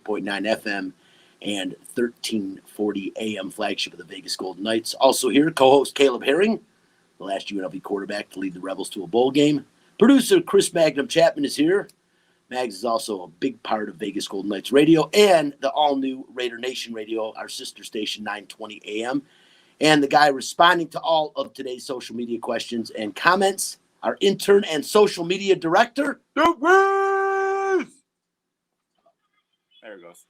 98.9 FM and 1340 AM flagship of the Vegas Golden Knights. Also here, co-host Caleb Herring, the last UNLV quarterback to lead the Rebels to a bowl game. Producer Chris Magnum Chapman is here. Mags is also a big part of Vegas Golden Knights Radio and the all-new Raider Nation Radio, our sister station, 920 AM. And the guy responding to all of today's social media questions and comments, our intern and social media director, Duke Reese! There it goes.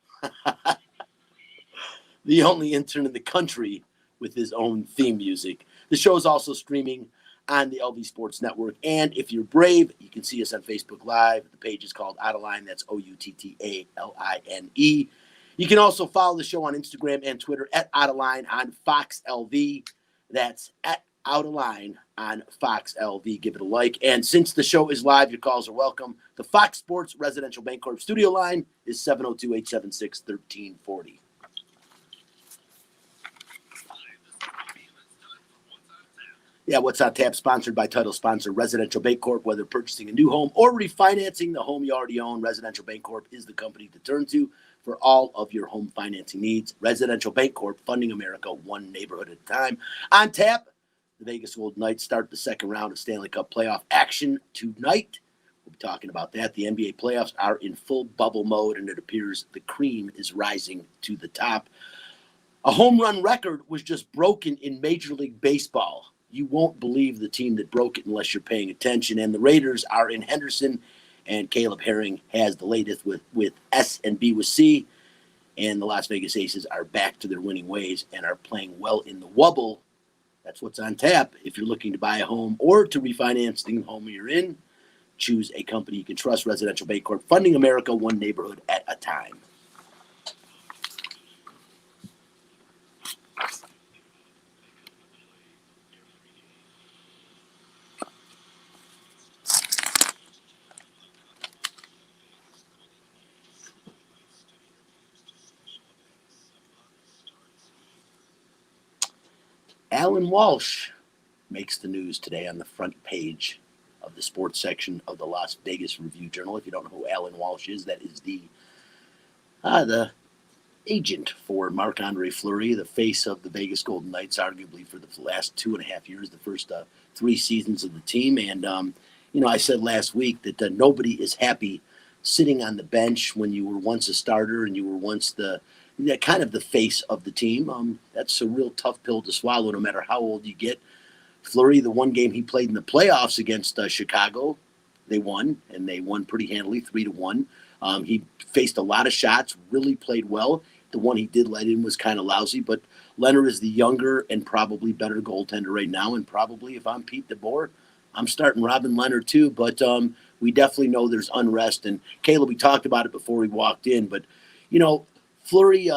The only intern in the country with his own theme music. The show is also streaming on the LV Sports Network. And if you're brave, you can see us on Facebook Live. The page is called Outaline. That's Outtaline. You can also follow the show on Instagram and Twitter at Outaline on Fox LV. That's at Outaline on Fox LV. Give it a like. And since the show is live, your calls are welcome. The Fox Sports Residential Bancorp studio line is 702-876-1340. Yeah, What's on Tap, sponsored by title sponsor Residential Bancorp. Whether purchasing a new home or refinancing the home you already own, Residential Bancorp is the company to turn to for all of your home financing needs. Residential Bancorp, funding America one neighborhood at a time. On tap, the Vegas Golden Knights start the second round of Stanley Cup playoff action tonight. We'll be talking about that. The NBA playoffs are in full bubble mode, and it appears the cream is rising to the top. A home run record was just broken in Major League Baseball. You won't believe the team that broke it unless you're paying attention. And the Raiders are in Henderson, and Caleb Herring has the latest with S and B with C. And the Las Vegas Aces are back to their winning ways and are playing well in the wubble. That's what's on tap. If you're looking to buy a home or to refinance the home you're in, choose a company you can trust. Residential Bancorp, funding America one neighborhood at a time. Alan Walsh makes the news today on the front page of the sports section of the Las Vegas Review-Journal. If you don't know who Alan Walsh is, that is the agent for Marc-Andre Fleury, the face of the Vegas Golden Knights, arguably for the last 2.5 years, the first 3 seasons of the team. And, I said last week that nobody is happy sitting on the bench when you were once a starter and you were once kind of the face of the team. That's a real tough pill to swallow no matter how old you get. Fleury, the one game he played in the playoffs against Chicago, they won, and they won pretty handily, 3-1. He faced a lot of shots, really played well. The one he did let in was kind of lousy, but Leonard is the younger and probably better goaltender right now, and probably if I'm Pete DeBoer, I'm starting Robin Leonard too, but we definitely know there's unrest. And Caleb, we talked about it before we walked in, but, Fleury,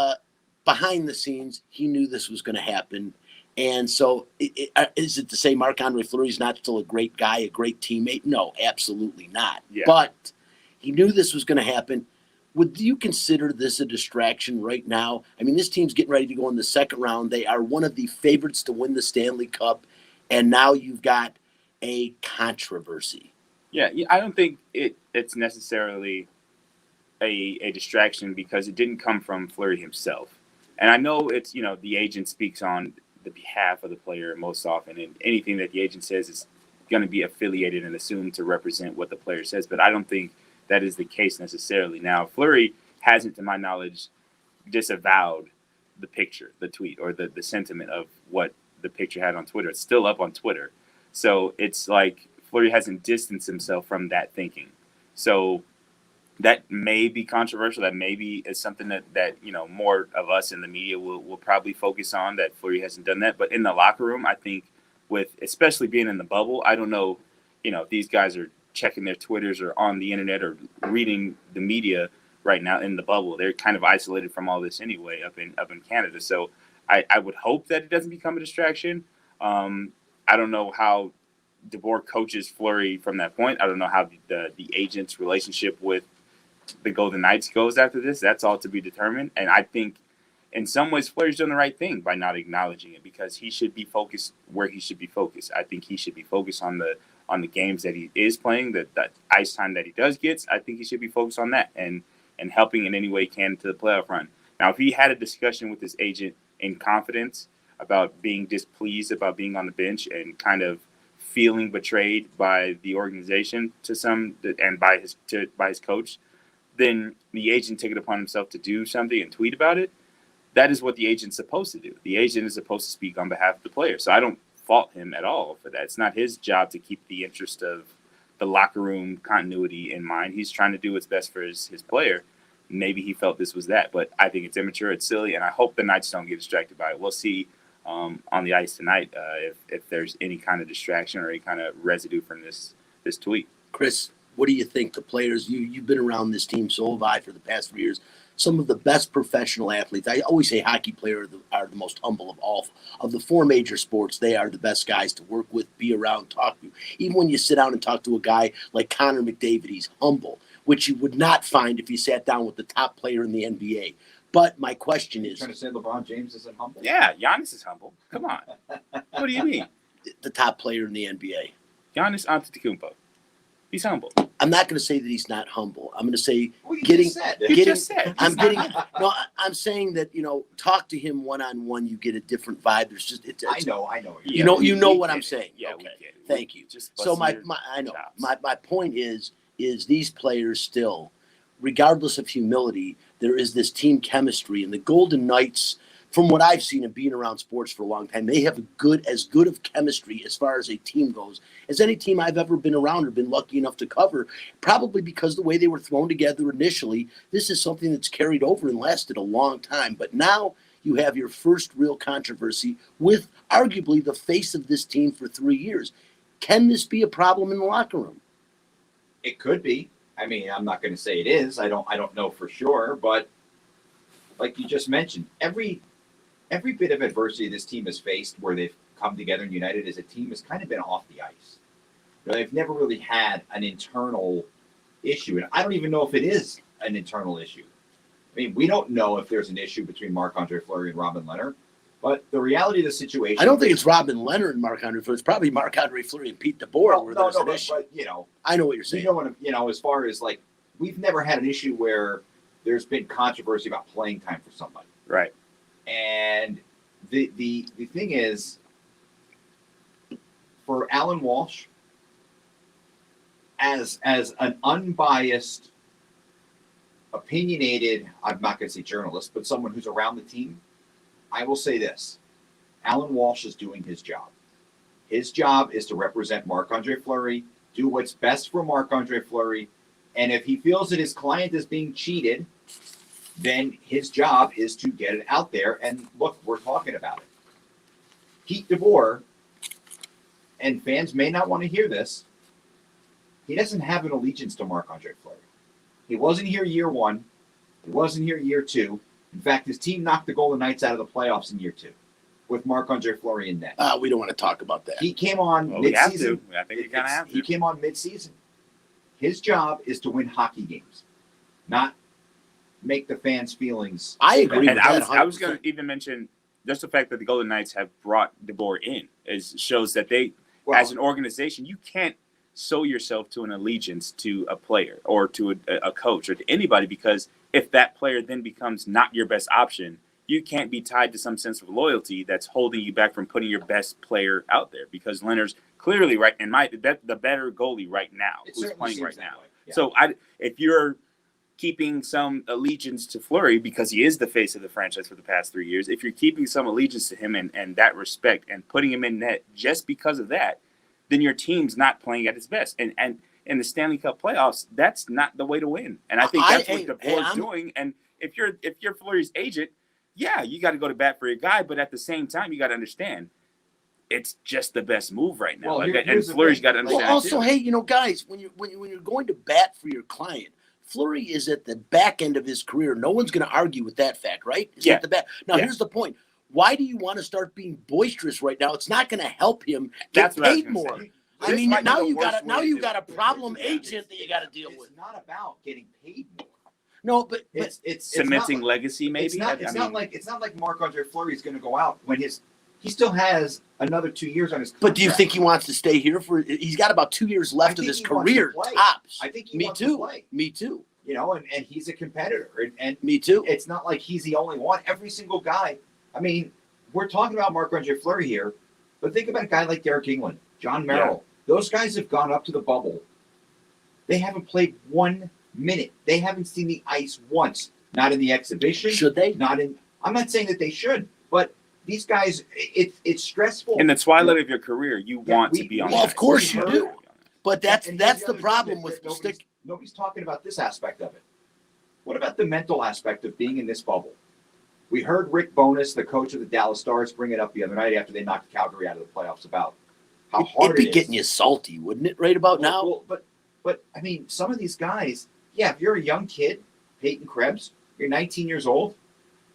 behind the scenes, he knew this was going to happen. And so is it to say Marc-Andre Fleury is not still a great guy, a great teammate? No, absolutely not. Yeah. But he knew this was going to happen. Would you consider this a distraction right now? I mean, this team's getting ready to go in the second round. They are one of the favorites to win the Stanley Cup. And now you've got a controversy. Yeah, I don't think it's necessarily a distraction because it didn't come from Fleury himself. And I know it's, the agent speaks on the behalf of the player most often, and anything that the agent says is going to be affiliated and assumed to represent what the player says. But I don't think that is the case necessarily. Now, Fleury hasn't, to my knowledge, disavowed the picture, the tweet, or the sentiment of what the picture had on Twitter. It's still up on Twitter. So it's like Fleury hasn't distanced himself from that thinking. So that may be controversial. That maybe is something that more of us in the media will probably focus on, that Fleury hasn't done that. But in the locker room, I think especially being in the bubble, I don't know, if these guys are checking their Twitters or on the internet or reading the media right now in the bubble. They're kind of isolated from all this anyway up in Canada. So I would hope that it doesn't become a distraction. I don't know how DeBoer coaches Fleury from that point. I don't know how the agent's relationship with the Golden Knights goes after this. That's all to be determined. And I think in some ways Fleury's done the right thing by not acknowledging it, because he should be focused where he should be focused. I think he should be focused on the games that he is playing, the ice time that he does get. I think he should be focused on that and and helping in any way he can to the playoff run. Now, if he had a discussion with his agent in confidence about being displeased about being on the bench and kind of feeling betrayed by the organization and by his coach, then the agent took it upon himself to do something and tweet about it. That is what the agent's supposed to do. The agent is supposed to speak on behalf of the player. So I don't fault him at all for that. It's not his job to keep the interest of the locker room continuity in mind. He's trying to do what's best for his player. Maybe he felt this was that, but I think it's immature, it's silly, and I hope the Knights don't get distracted by it. We'll see on the ice tonight if there's any kind of distraction or any kind of residue from this tweet. Chris, what do you think? The players, you've been around this team, so have I, for the past 3 years. Some of the best professional athletes. I always say hockey players are the most humble of all. Of the 4 major sports, they are the best guys to work with, be around, talk to. Even when you sit down and talk to a guy like Connor McDavid, he's humble, which you would not find if you sat down with the top player in the NBA. But my question is... You're trying to say LeBron James isn't humble? Yeah, Giannis is humble. Come on. What do you mean? The top player in the NBA. Giannis Antetokounmpo. He's humble. I'm not going to say that he's not humble. I'm going to say You just said. I'm saying that, talk to him one-on-one, you get a different vibe. There's just I know. You know what I'm saying. Yeah, okay. we get it. Thank you. So my point is these players still, regardless of humility, there is this team chemistry, and the Golden Knights, from what I've seen and being around sports for a long time, they have as good of chemistry as far as a team goes as any team I've ever been around or been lucky enough to cover, probably because the way they were thrown together initially. This is something that's carried over and lasted a long time. But now you have your first real controversy with arguably the face of this team for 3 years. Can this be a problem in the locker room? It could be. I mean, I'm not going to say it is. I don't know for sure, but like you just mentioned, every bit of adversity this team has faced where they've come together and united as a team has kind of been off the ice. They've never really had an internal issue, and I don't even know if it is an internal issue. I mean, we don't know if there's an issue between Marc-Andre Fleury and Robin Lehner, but the reality of the situation... I don't think it's Robin Lehner and Marc-Andre Fleury. It's probably Marc-Andre Fleury and Pete DeBoer where there's an issue. But, I know what you're saying. As far as, like, we've never had an issue where there's been controversy about playing time for somebody. Right. And the thing is, for Alan Walsh, as an unbiased, opinionated, I'm not going to say journalist, but someone who's around the team, I will say this. Alan Walsh is doing his job. His job is to represent Marc-Andre Fleury, do what's best for Marc-Andre Fleury, and if he feels that his client is being cheated, then his job is to get it out there. And look, we're talking about it. Pete DeBoer, and fans may not want to hear this, he doesn't have an allegiance to Marc-Andre Fleury. He wasn't here year 1. He wasn't here year 2. In fact, his team knocked the Golden Knights out of the playoffs in year 2 with Marc-Andre Fleury in net. We don't want to talk about that. He came on Well, mid-season. I think you kind of have to. He came on mid-season. His job is to win hockey games, not make the fans' feelings. I agree And with that. I was going to even mention just the fact that the Golden Knights have brought DeBoer in shows that they, as an organization, you can't sew yourself to an allegiance to a player or to a coach or to anybody, because if that player then becomes not your best option, you can't be tied to some sense of loyalty that's holding you back from putting your best player out there, because Leonard's clearly the better goalie right now who's playing right now. Yeah. So if you're keeping some allegiance to Fleury because he is the face of the franchise for the past 3 years, if you're keeping some allegiance to him and that respect and putting him in net just because of that, then your team's not playing at its best. And in the Stanley Cup playoffs, that's not the way to win. And I think that's what DeBoer's doing. And if you're Fleury's agent, yeah, you got to go to bat for your guy, but at the same time, you got to understand it's just the best move right now. Well, and Fleury's got to understand. Well, also, hey, guys, when you're going to bat for your client, Fleury is at the back end of his career. No one's going to argue with that fact, right? He's at the back. Now, here's the point. Why do you want to start being boisterous right now? It's not going to help him get paid more. Say. I mean, now you got a problem agent that you got to deal with. It's not about getting paid more. No, but it's cementing legacy, maybe. It's not like Marc-Andre Fleury is going to go out when he still has another 2 years on his contract. But do you think he wants to stay here he's got about 2 years left of his career, tops. I think he Me wants too. to play. Me too. and he's a competitor. And Me too. it's not like he's the only one. Every single guy. I mean, we're talking about Marc-Andre Fleury here, but think about a guy like Derek England, John Merrill. Yeah. Those guys have gone up to the bubble. They haven't played 1 minute. They haven't seen the ice once. Not in the exhibition. Should they? I'm not saying that they should, but these guys, it's stressful. In the twilight of your career, you want to be on. Well, of course you do. But that's the thing problem with nobody's talking about this aspect of it. What about the mental aspect of being in this bubble? We heard Rick Bowness, the coach of the Dallas Stars, bring it up the other night after they knocked Calgary out of the playoffs about how hard it'd be getting you salty, wouldn't it? Right about now. Well, but I mean, some of these guys, yeah. If you're a young kid, Peyton Krebs, you're 19 years old,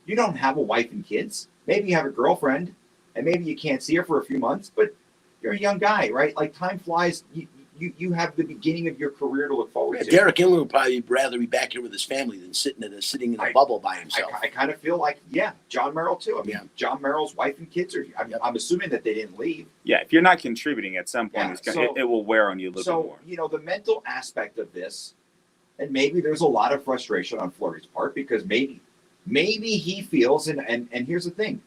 you don't have a wife and kids. Maybe you have a girlfriend, and maybe you can't see her for a few months. But you're a young guy, right? Like time flies. You have the beginning of your career to look forward to. Derek England would probably rather be back here with his family than sitting in a bubble by himself. I kind of feel like, John Merrill too. I mean, John Merrill's wife and kids are. I'm assuming that they didn't leave. Yeah, if you're not contributing at some point, it will wear on you a little bit more. The mental aspect of this, and maybe there's a lot of frustration on Fleury's part because maybe he feels, and here's the thing,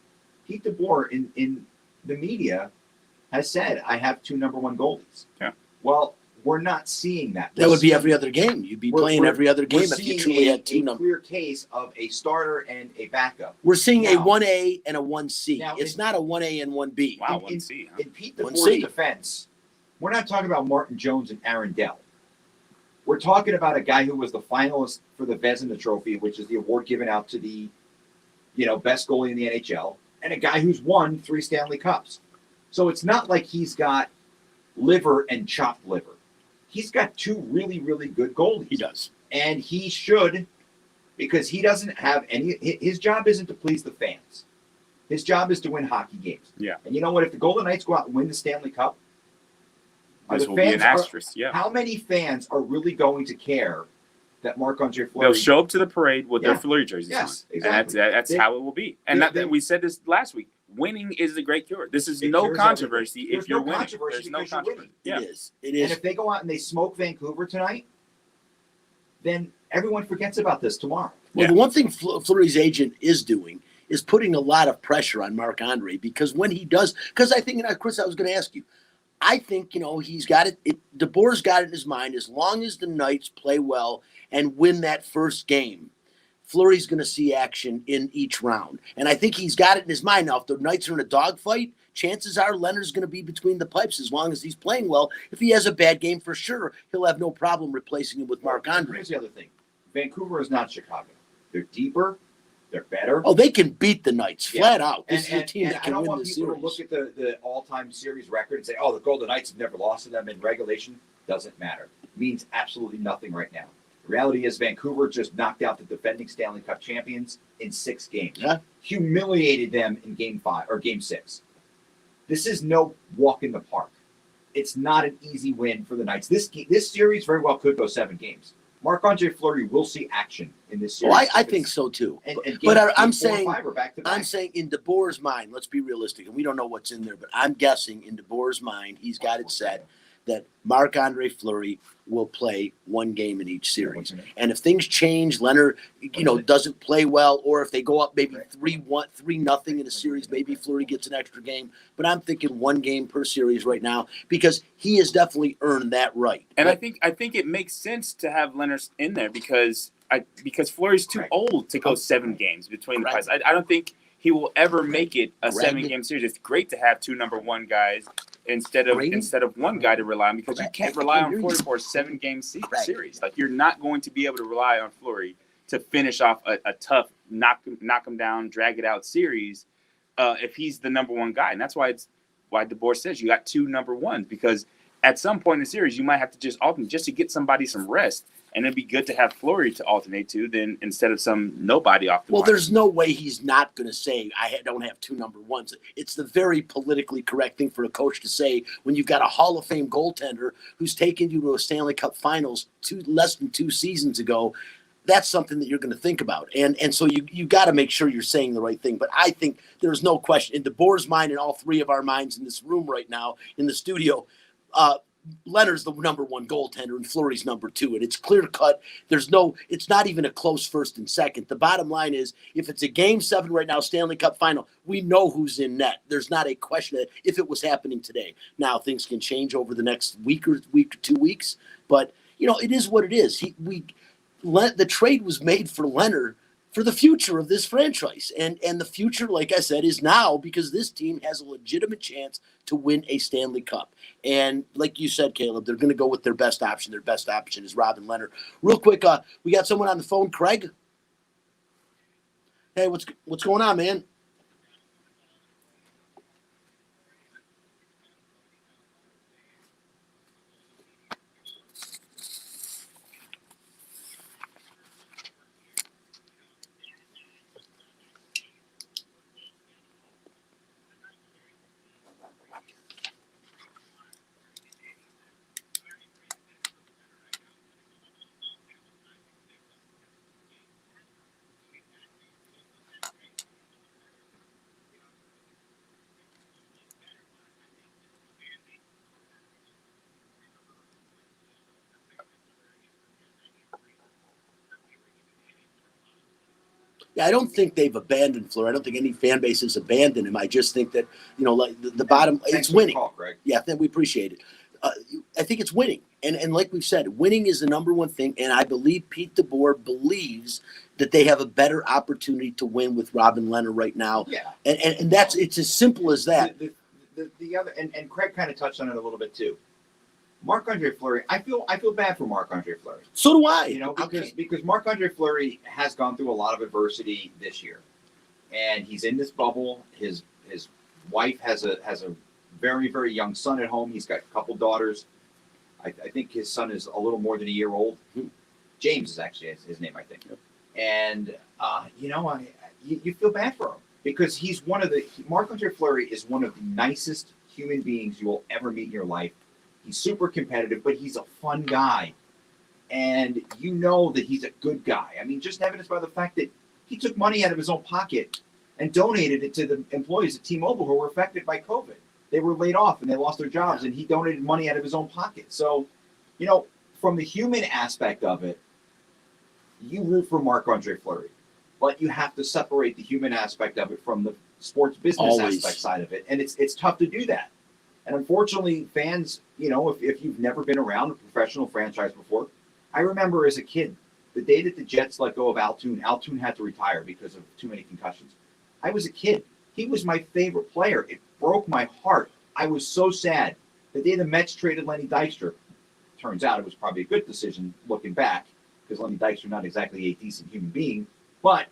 Pete DeBoer in the media has said, I have 2 number 1 goalies. Yeah. Well, we're not seeing that. That would be every other game. You'd be playing every other game if you truly had 2 numbers. Clear case of a starter and a backup. We're seeing a 1A and a 1C. It's not a 1A and 1B. Wow, 1C. Huh? In Pete DeBoer's defense, we're not talking about Martin Jones and Aaron Dell. We're talking about a guy who was the finalist for the Vezina Trophy, which is the award given out to the, best goalie in the NHL, and a guy who's won 3 Stanley Cups. So it's not like he's got liver and chopped liver. He's got 2 really, really good goalies. He does. And he should, because he doesn't have his job isn't to please the fans. His job is to win hockey games. Yeah. And you know what? If the Golden Knights go out and win the Stanley Cup, this will be an asterisk. How many fans are really going to care that Marc-Andre Fleury? They'll show up to the parade with their Fleury jerseys on. Exactly. And that's how it will be. And we said this last week. Winning is the great cure. This is no controversy if you're winning. There's no controversy. Yeah. It is. And if they go out and they smoke Vancouver tonight, then everyone forgets about this tomorrow. Well, the one thing Fleury's agent is doing is putting a lot of pressure on Marc-Andre because when he does, because I think, Chris, I was going to ask you, I think, he's got it. DeBoer's got it in his mind. As long as the Knights play well and win that first game, Fleury's going to see action in each round. And I think he's got it in his mind. Now, if the Knights are in a dogfight, chances are Leonard's going to be between the pipes as long as he's playing well. If he has a bad game, for sure, he'll have no problem replacing him with Marc-Andre. Here's the other thing. Vancouver is not Chicago. They're deeper. They're better. Oh, they can beat the Knights flat out. This is a team that can win the series. I don't want people to look at the all-time series record and say, oh, the Golden Knights have never lost to them in regulation. Doesn't matter. It means absolutely nothing right now. The reality is Vancouver just knocked out the defending Stanley Cup champions in 6 games. Yeah. Humiliated them in Game 5 or Game 6. This is no walk in the park. It's not an easy win for the Knights. This series very well could go 7 games. Marc-Andre Fleury will see action in this series. Well, I think so too. I'm saying in DeBoer's mind, let's be realistic, and we don't know what's in there, but I'm guessing in DeBoer's mind, he's got it set that Marc-Andre Fleury will play 1 game in each series. And if things change, Leonard, doesn't play well, or if they go up maybe 3-0 in a series, maybe Fleury gets an extra game. But I'm thinking 1 game per series right now because he has definitely earned that right. And I think it makes sense to have Leonard in there because Fleury's too old to go 7 games between the guys. I don't think he will ever make it a 7-game series. It's great to have 2 number 1 guys instead of 1 guy to rely on because you can't rely on Fleury for a 7-game series. Like you're not going to be able to rely on Fleury to finish off a tough knock him down, drag it out series if he's the number 1 guy. And that's why DeBoer says you got 2 number 1s because at some point in the series you might have to just alternate just to get somebody some rest. And it'd be good to have Fleury to alternate to than instead of some nobody off the line. There's no way he's not going to say, I don't have 2 number 1s. It's the very politically correct thing for a coach to say when you've got a Hall of Fame goaltender who's taken you to a Stanley Cup Finals less than 2 seasons ago. That's something that you're going to think about. And so you got to make sure you're saying the right thing. But I think there's no question in DeBoer's mind and all 3 of our minds in this room right now in the studio, Leonard's the number one goaltender and Fleury's number two, and it's clear cut. It's not even a close first and second. The bottom line is, if it's a game 7 right now, Stanley Cup final, we know who's in net. There's not a question if it was happening today. Now things can change over the next week or 2 weeks, but it is what it is. The trade was made for Leonard for the future of this franchise. And the future, like I said, is now, because this team has a legitimate chance to win a Stanley Cup. And like you said, Caleb, they're going to go with their best option. Their best option is Robin Leonard. Real quick, we got someone on the phone, Craig. Hey, what's going on, man? Yeah, I don't think they've abandoned Fleury. I don't think any fan base has abandoned him. I just think that, like the bottom, it's winning. Call, Greg. Yeah, we appreciate it. I think it's winning. And like we've said, winning is the number one thing. And I believe Pete DeBoer believes that they have a better opportunity to win with Robin Leonard right now. Yeah. And it's as simple as that. The other, and Craig kind of touched on it a little bit too. Marc-Andre Fleury, I feel bad for Marc-Andre Fleury. So do I. Because Marc-Andre Fleury has gone through a lot of adversity this year, and he's in this bubble. His wife has a very, very young son at home. He's got a couple daughters. I think his son is a little more than a year old. James is actually his name, I think. Yep. And you feel bad for him, because Marc-Andre Fleury is one of the nicest human beings you will ever meet in your life. He's super competitive, but he's a fun guy. And you know that he's a good guy. I mean, just evidenced by the fact that he took money out of his own pocket and donated it to the employees at T-Mobile who were affected by COVID. They were laid off and they lost their jobs, and he donated money out of his own pocket. So, from the human aspect of it, you root for Marc-Andre Fleury. But you have to separate the human aspect of it from the sports business aspect side of it. And it's tough to do that. And unfortunately, fans, if you've never been around a professional franchise before, I remember as a kid, the day that the Jets let go of Altoon had to retire because of too many concussions. I was a kid. He was my favorite player. It broke my heart. I was so sad. The day the Mets traded Lenny Dykstra, turns out it was probably a good decision looking back, because Lenny Dykstra not exactly a decent human being. But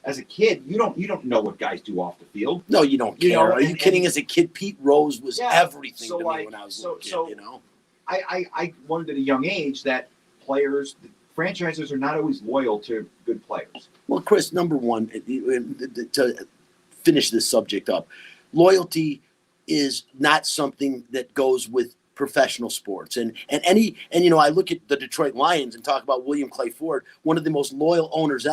as a kid, you don't know what guys do off the field. No, you don't care. Are you kidding? As a kid, Pete Rose was everything to me when I was a kid, I learned at a young age that franchises are not always loyal to good players. Well, Chris, number one, to finish this subject up, loyalty is not something that goes with professional sports. And I look at the Detroit Lions and talk about William Clay Ford, one of the most loyal owners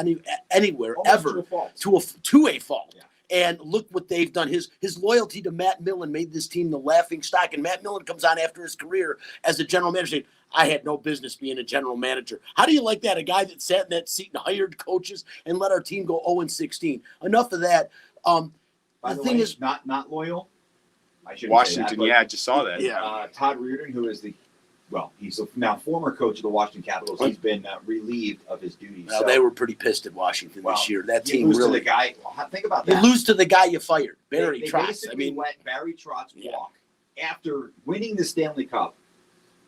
anywhere ever, to a fault. Yeah. And look what they've done. His loyalty to Matt Millen made this team the laughing stock. And Matt Millen comes on after his career as a general manager saying, I had no business being a general manager. How do you like that? A guy that sat in that seat and hired coaches and let our team go 0-16. Enough of that. By the way, is not loyal. I shouldn't Washington, say that, yeah, I just saw that. Yeah. Todd Reardon, who is he's now former coach of the Washington Capitals. He's been relieved of his duties. Well, they were pretty pissed at Washington this year. That team lose really. To the guy. Think about that. You lose to the guy you fired, Barry They Trotz. basically let Barry Trotz walk after winning the Stanley Cup.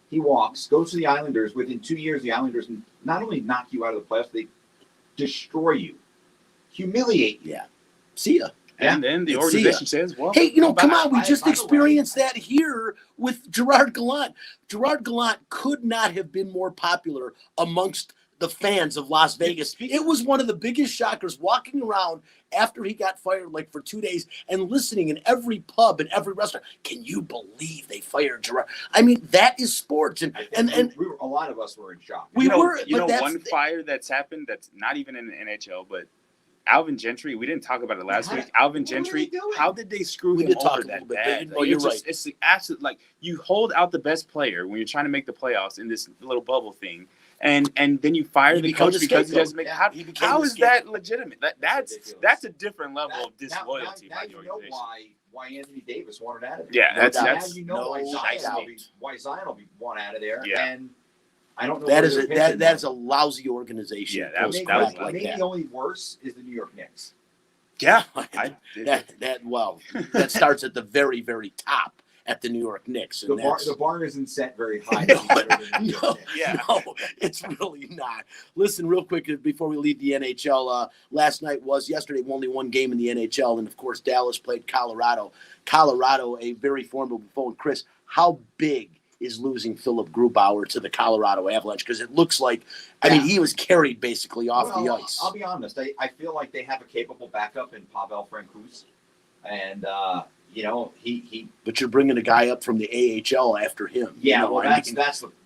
He walks, goes to the Islanders. Within 2 years, the Islanders not only knock you out of the playoffs, they destroy you, humiliate you. Yeah. See ya. And then the organization says, well, hey, come on. We just experienced that here with Gerard Gallant. Gerard Gallant could not have been more popular amongst the fans of Las Vegas. It was one of the biggest shockers, walking around after he got fired for 2 days and listening in every pub and every restaurant. Can you believe they fired Gerard? I mean, that is sports. And a lot of us were in shock. One fire that's happened that's not even in the NHL, but Alvin Gentry, we didn't talk about it last week. Alvin Gentry, how did they screw We him did talk over a that little bit, bad? but you're right. It's the absolute, like, you hold out the best player when you're trying to make the playoffs in this little bubble thing, and then you fire He the becomes coach a because he scapegoat. doesn't make. Yeah, How is that legitimate? That's ridiculous. a different level of disloyalty Now by the you know organization. why Anthony Davis wanted out of there. Yeah, No that's doubt. Now that's you know why no Zion doubt. will be one out of there. Yeah. And I don't know. That where is they're a pitching that is now. a lousy organization. Yeah, that was- Post that was crap like like maybe that. only worse is the New York Knicks. Yeah, that starts at the very, very top at the New York Knicks. And The bar isn't set very high. No, to be better than the New York no, Knicks. Yeah. no, it's really not. Listen, real quick before we leave the NHL, yesterday, only one game in the NHL, and of course, Dallas played Colorado. Colorado, a very formidable foe. And Chris, how big is losing Philip Grubauer to the Colorado Avalanche? Because it looks like, I mean, he was carried basically off the ice. I'll be honest. I feel like they have a capable backup in Pavel Francouz, and he. But you're bringing a guy up from the AHL after him. Yeah, You know, well, I that's mean,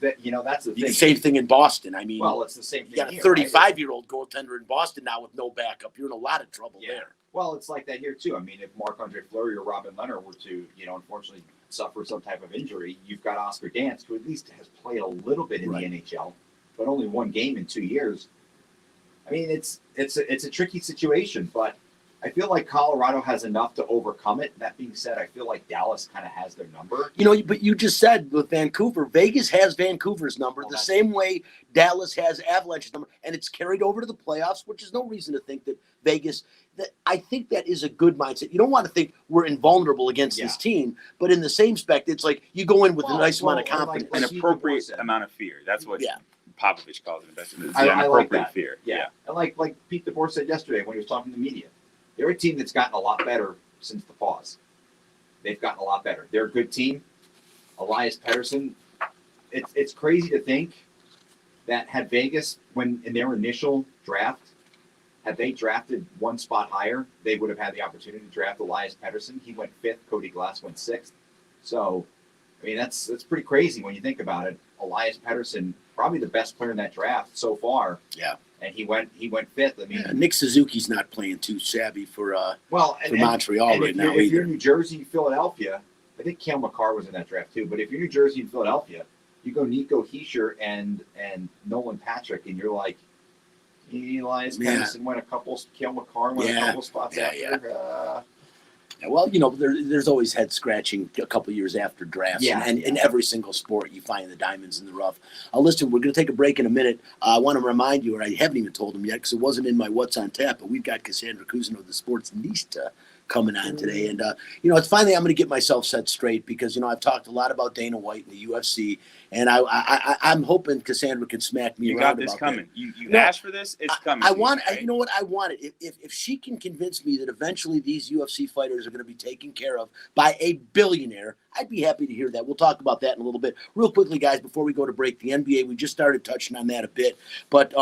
the thing. same thing in Boston. I mean, Well, it's the same thing. you got a here, 35-year-old goaltender in Boston now with no backup. You're in a lot of trouble Yeah. there. Well, it's like that here too. I mean, if Marc-Andre Fleury or Robin Leonard were to, unfortunately suffer some type of injury, you've got Oscar Dance, who at least has played a little bit in Right. the NHL, but only one game in 2 years. I mean, it's a tricky situation, but I feel like Colorado has enough to overcome it. That being said, I feel like Dallas kind of has their number. But you just said with Vancouver, Vegas has Vancouver's number Well, the that's- same way Dallas has Avalanche's number, and it's carried over to the playoffs, which is no reason to think that Vegas. I think that is a good mindset. You don't want to think we're invulnerable against this team, but in the same spec, it's like you go in with a nice amount of confidence. like An Steve appropriate DeBoer said. amount of fear. That's what Yeah. Popovich calls it the best. It's I an like appropriate that. fear. Yeah. And like Pete DeBoer said yesterday when he was talking to the media, they're a team that's gotten a lot better since the pause. They've gotten a lot better. They're a good team. Elias Pettersson, it's crazy to think that had Vegas, when in their initial draft, had they drafted one spot higher, they would have had the opportunity to draft Elias Pettersson. He went 5th. Cody Glass went 6th. So, I mean, that's pretty crazy when you think about it. Elias Pettersson, probably the best player in that draft so far. Yeah. And he went 5th. I mean, Nick Suzuki's not playing too shabby for Montreal and right if now you're, if you're either. New Jersey, Philadelphia, I think Cale Makar was in that draft too. But if you're New Jersey and Philadelphia, you go Nico Hischier and Nolan Patrick, and you're like, Elias Pettersson went a couple, Cale Makar went a couple spots after. Yeah, well, there's always head scratching a couple years after drafts. And in every single sport, you find the diamonds in the rough. Listen, we're going to take a break in a minute. I want to remind you, or I haven't even told them yet because it wasn't in my What's on Tap, but we've got Cassandra Cousineau, the Sportsnista, coming on today. And, it's finally I'm going to get myself set straight because, I've talked a lot about Dana White and the UFC, and I'm hoping Cassandra can smack me You around got this about coming. that. You asked for this. It's coming. I want right? You know what? I want it. If she can convince me that eventually these UFC fighters are going to be taken care of by a billionaire, I'd be happy to hear that. We'll talk about that in a little bit. Real quickly, guys, before we go to break, the NBA, we just started touching on that a bit, but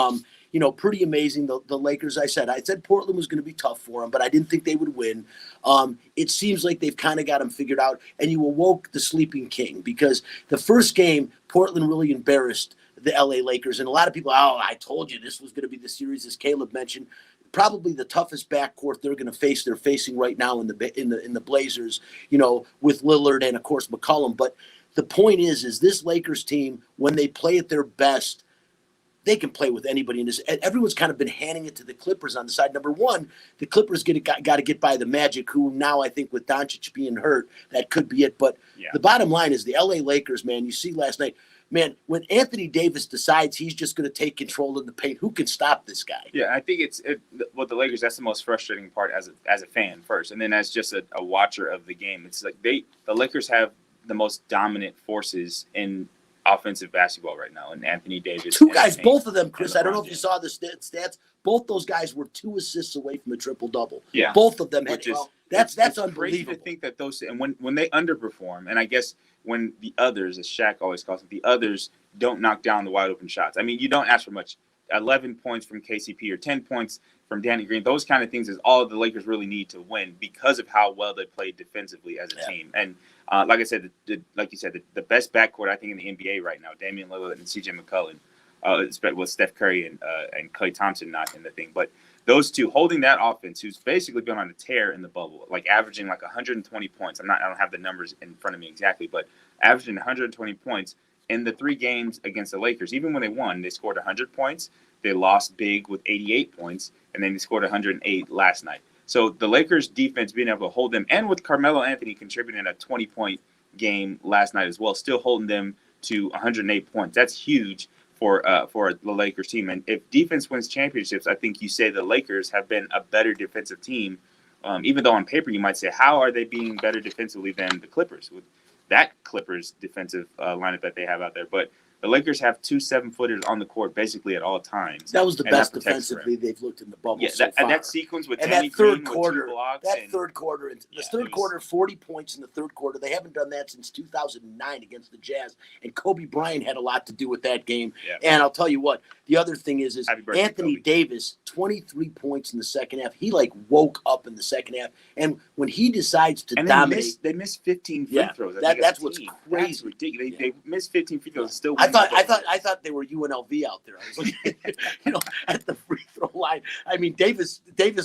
pretty amazing. The Lakers, I said Portland was going to be tough for them, but I didn't think they would win. It seems like they've kind of got them figured out, and you awoke the sleeping king because the first game, Portland really embarrassed the LA Lakers, and a lot of people, I told you this was going to be the series, as Caleb mentioned. Probably the toughest backcourt they're going to face. They're facing right now in the Blazers, with Lillard and of course McCollum. But the point is this Lakers team, when they play at their best, they can play with anybody in this. Everyone's kind of been handing it to the Clippers on the side. Number one, the Clippers got to get by the Magic, who now I think with Doncic being hurt, that could be it. But the bottom line is the LA Lakers, man. You see last night, man, when Anthony Davis decides he's just going to take control of the paint, who can stop this guy? Yeah, I think the Lakers, that's the most frustrating part as a fan first, and then as just a watcher of the game. It's like the Lakers have the most dominant forces in offensive basketball right now, and Anthony Davis. Two guys, both of them, Chris. I don't know if you saw the stats. Both those guys were 2 assists away from a triple-double. Yeah, both of them had. That's it's unbelievable. Crazy to think that those, and when they underperform, and I guess when the others, as Shaq always calls it, the others don't knock down the wide open shots. I mean, you don't ask for much. 11 points from KCP or 10 points from Danny Green, those kind of things is all the Lakers really need to win because of how well they played defensively as a team. And like I said, like you said, the best backcourt I think in the NBA right now, Damian Lillard and CJ McCollum, with Steph Curry and Klay Thompson not in the thing. But those two holding that offense, who's basically been on a tear in the bubble, like averaging like 120 points. I don't have the numbers in front of me exactly, but averaging 120 points in the 3 games against the Lakers. Even when they won, they scored 100 points. They lost big with 88 points, and then they scored 108 last night. So the Lakers defense being able to hold them, and with Carmelo Anthony contributing a 20-point game last night as well, still holding them to 108 points. That's huge for the Lakers team. And if defense wins championships, I think you say the Lakers have been a better defensive team, even though on paper you might say, how are they being better defensively than the Clippers with that Clippers defensive lineup that they have out there? But the Lakers have 2 7-footers on the court basically at all times. That was the best defensively they've looked in the bubble so far. And that sequence with and Danny that third Green quarter, with 2 blocks. third quarter, 40 points in the third quarter. They haven't done that since 2009 against the Jazz. And Kobe Bryant had a lot to do with that game. Yeah. And I'll tell you what, the other thing is Anthony Davis, 23 points in the second half. He woke up in the second half. And when he decides to dominate, they missed 15 free throws. That's what's crazy. That's ridiculous. They missed 15 free throws. Still, I thought they were UNLV out there. I was looking, at the free throw line. I mean, Davis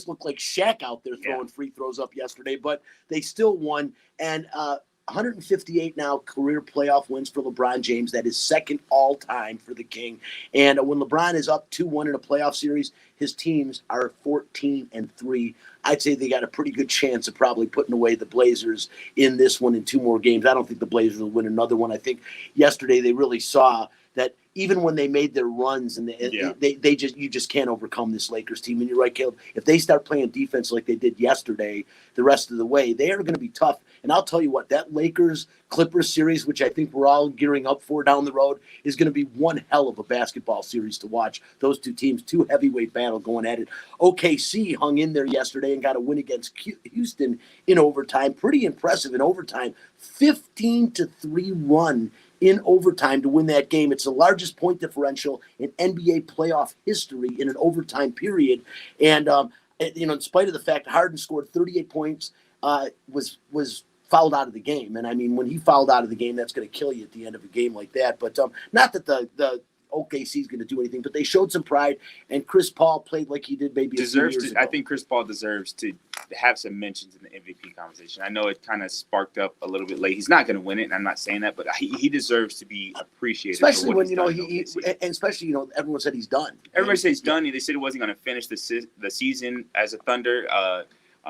looked like Shaq out there throwing free throws up yesterday, but they still won. And 158 now career playoff wins for LeBron James. That is second all time for the King. And when LeBron is up 2-1 in a playoff series, his teams are 14-3. I'd say they got a pretty good chance of probably putting away the Blazers in this one in 2 more games. I don't think the Blazers will win another one. I think yesterday they really saw that even when they made their runs and you just can't overcome this Lakers team. And you're right, Caleb. If they start playing defense like they did yesterday, the rest of the way, they are going to be tough. And I'll tell you what, that Lakers-Clippers series, which I think we're all gearing up for down the road, is going to be one hell of a basketball series to watch. Those 2 teams, 2 heavyweight battle going at it. OKC hung in there yesterday and got a win against Houston in overtime. Pretty impressive in overtime. 15-3 run in overtime to win that game. It's the largest point differential in NBA playoff history in an overtime period. And, in spite of the fact Harden scored 38 points, was fouled out of the game. And, I mean, when he fouled out of the game, that's going to kill you at the end of a game like that. But not that the OKC is going to do anything, but they showed some pride, and Chris Paul played like he did maybe a few years ago. I think Chris Paul deserves to have some mentions in the MVP conversation. I know it kind of sparked up a little bit late. He's not going to win it, and I'm not saying that, but he deserves to be appreciated. Especially when, especially, everyone said he's done. Everybody said he's done. They said he wasn't going to finish the season as a Thunder.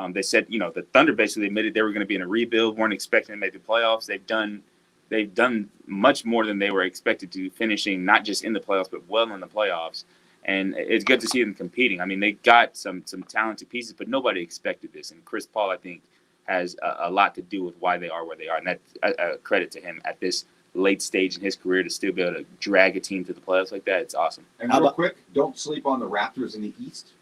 They said, the Thunder basically admitted they were going to be in a rebuild, weren't expecting to make the playoffs. They've done much more than they were expected to, finishing not just in the playoffs, but well in the playoffs. And it's good to see them competing. I mean, they got some talented pieces, but nobody expected this. And Chris Paul, I think, has a lot to do with why they are where they are. And that's a credit to him at this late stage in his career to still be able to drag a team to the playoffs like that. It's awesome. And real quick, don't sleep on the Raptors in the East.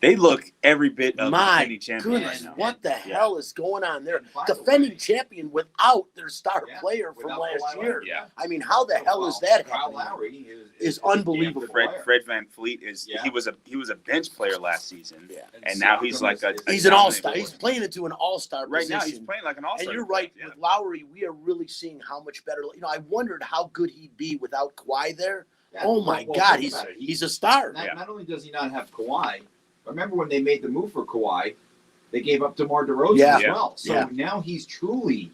They look every bit of defending champion right now. What the hell is going on there? Defending champion without their star player from last year. Yeah. I mean, how the hell is that happening? Kyle Lowry is unbelievable. Fred VanVleet he was a bench player last season. Yeah. And now he's like he's an all-star. He's playing into an all-star right position. Now he's playing like an all-star. And you're right, with Lowry, we are really seeing how much better. I wondered how good he'd be without Kawhi there. Yeah. Oh my God, he's a star. Not only does he not have Kawhi, remember when they made the move for Kawhi, they gave up DeMar DeRozan as well. So now he's truly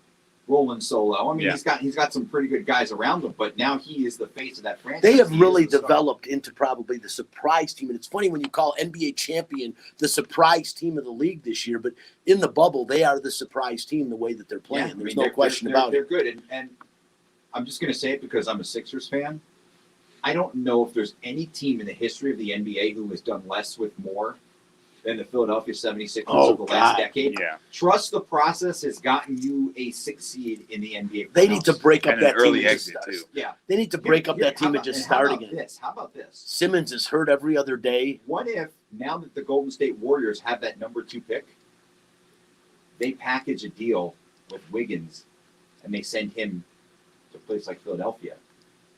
rolling solo. I mean, he's got some pretty good guys around him, but now he is the face of that franchise. They have really developed into probably the surprise team. And it's funny when you call NBA champion the surprise team of the league this year, but in the bubble, they are the surprise team the way that they're playing. Yeah, There's no question about it. They're good. And I'm just going to say it because I'm a Sixers fan. I don't know if there's any team in the history of the NBA who has done less with more than the Philadelphia 76ers of the last decade. Yeah. Trust the process has gotten you a 6th seed in the NBA. They need to break up that early team. Exit too. Yeah. They need to break up that team and just start again. How about this? Simmons is hurt every other day. What if, now that the Golden State Warriors have that number 2 pick, they package a deal with Wiggins and they send him to a place like Philadelphia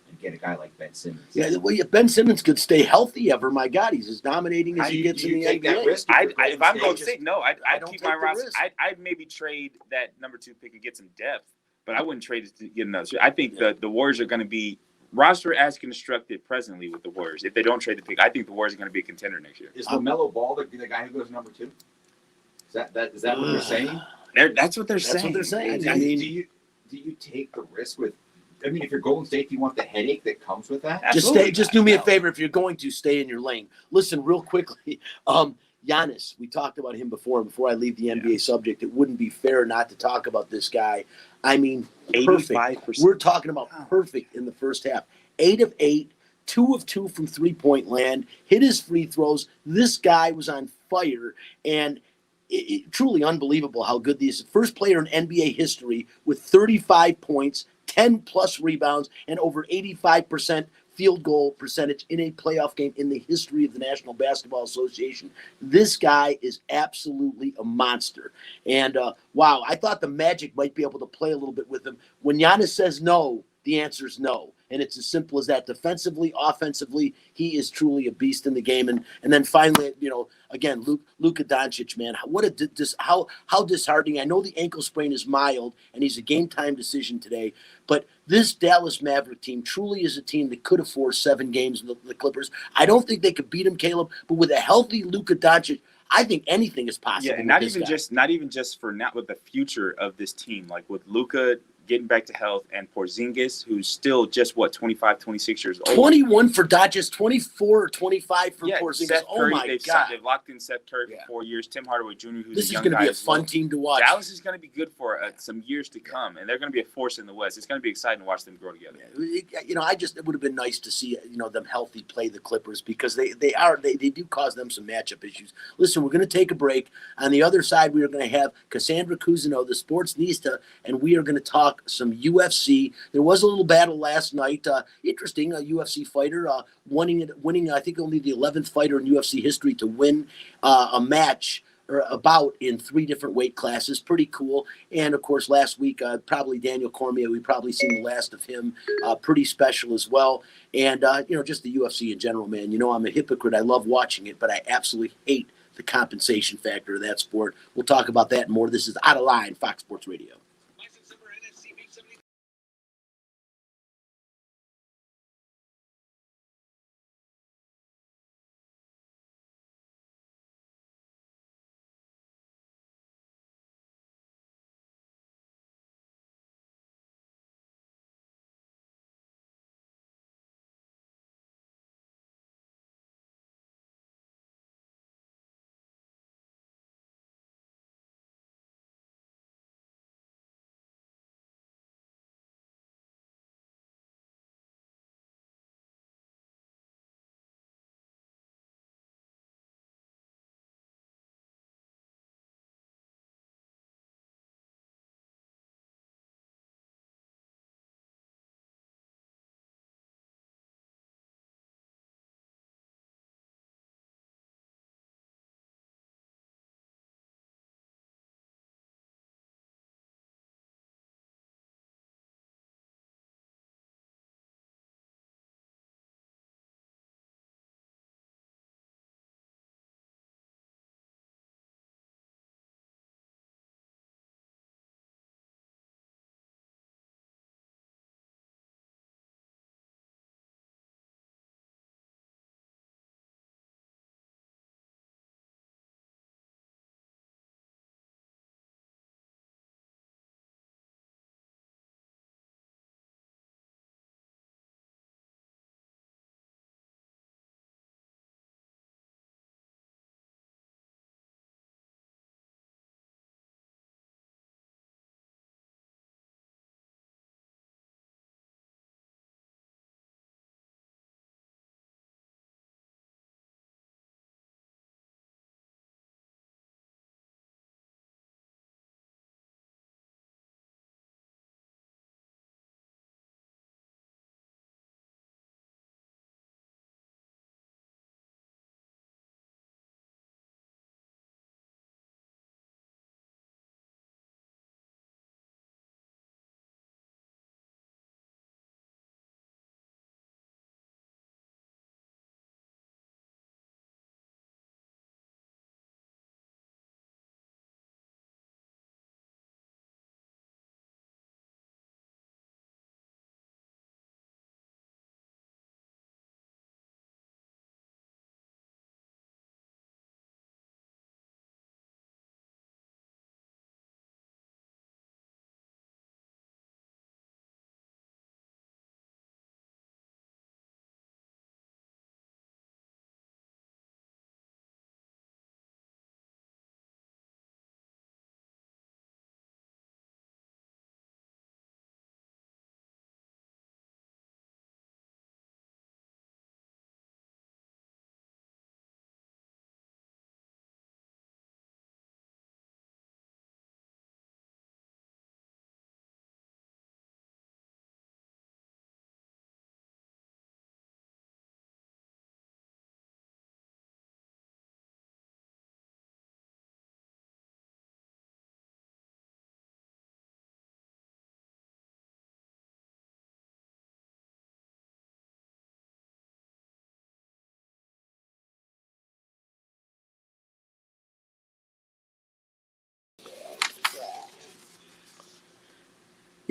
and get a guy like Ben Simmons? Yeah, well, if Ben Simmons could stay healthy ever, my God, he's as dominating as he gets in the NBA. If I'm going to say no, I'd keep my roster. I'd maybe trade that number 2 pick and get some depth, but I wouldn't trade it to get another. I think the Warriors are going to be roster as constructed presently with the Warriors, if they don't trade the pick, I think the Warriors are going to be a contender next year. Is LaMelo Ball the guy who goes number 2? Is that what they're saying? That's what they're That's saying. what they're saying. Do you take the risk with? I mean, if you're Golden State, do you want the headache that comes with that? Absolutely. Just do me a No. favor. If you're going to, stay in your lane. Listen, real quickly. Giannis, we talked about him before. And before I leave the NBA subject, it wouldn't be fair not to talk about this guy. I mean, perfect. 85%. We're talking about perfect in the first half. 8 of 8, 2 of 2 from three-point land, hit his free throws. This guy was on fire, and truly unbelievable how good these first player in NBA history with 35 points, 10-plus rebounds, and over 85% field goal percentage in a playoff game in the history of the National Basketball Association. This guy is absolutely a monster. And, wow, I thought the Magic might be able to play a little bit with him. When Giannis says no, the answer is no. And it's as simple as that. Defensively, offensively, he is truly a beast in the game. And then finally, again, Luka Doncic, man, how disheartening. I know the ankle sprain is mild, and he's a game-time decision today. But this Dallas Maverick team truly is a team that could have forced 7 games with the Clippers. I don't think they could beat him, Caleb. But with a healthy Luka Doncic, I think anything is possible. Yeah, and not even just for now, with the future of this team, like with Luka getting back to health and Porzingis, who's still just 25, 26 years old. 21 for Doncic, 24 or 25 for Porzingis. Seth Curry, oh my God! They've locked in Seth Curry for 4 years. Tim Hardaway Jr., who's This a is young going to guy be a as well. fun team to watch. Dallas is going to be good for some years to come, and they're going to be a force in the West. It's going to be exciting to watch them grow together. It would have been nice to see them healthy play the Clippers, because they do cause them some matchup issues. Listen, we're going to take a break. On the other side, we are going to have Cassandra Cousineau, the Sportsnista, and we are going to talk some UFC. There was a little battle last night. Interesting, a UFC fighter winning. I think only the 11th fighter in UFC history to win a match or a bout in 3 different weight classes. Pretty cool. And of course, last week, probably Daniel Cormier. We've probably seen the last of him. Pretty special as well. And just the UFC in general, man. I'm a hypocrite. I love watching it, but I absolutely hate the compensation factor of that sport. We'll talk about that and more. This is Out of Line, Fox Sports Radio.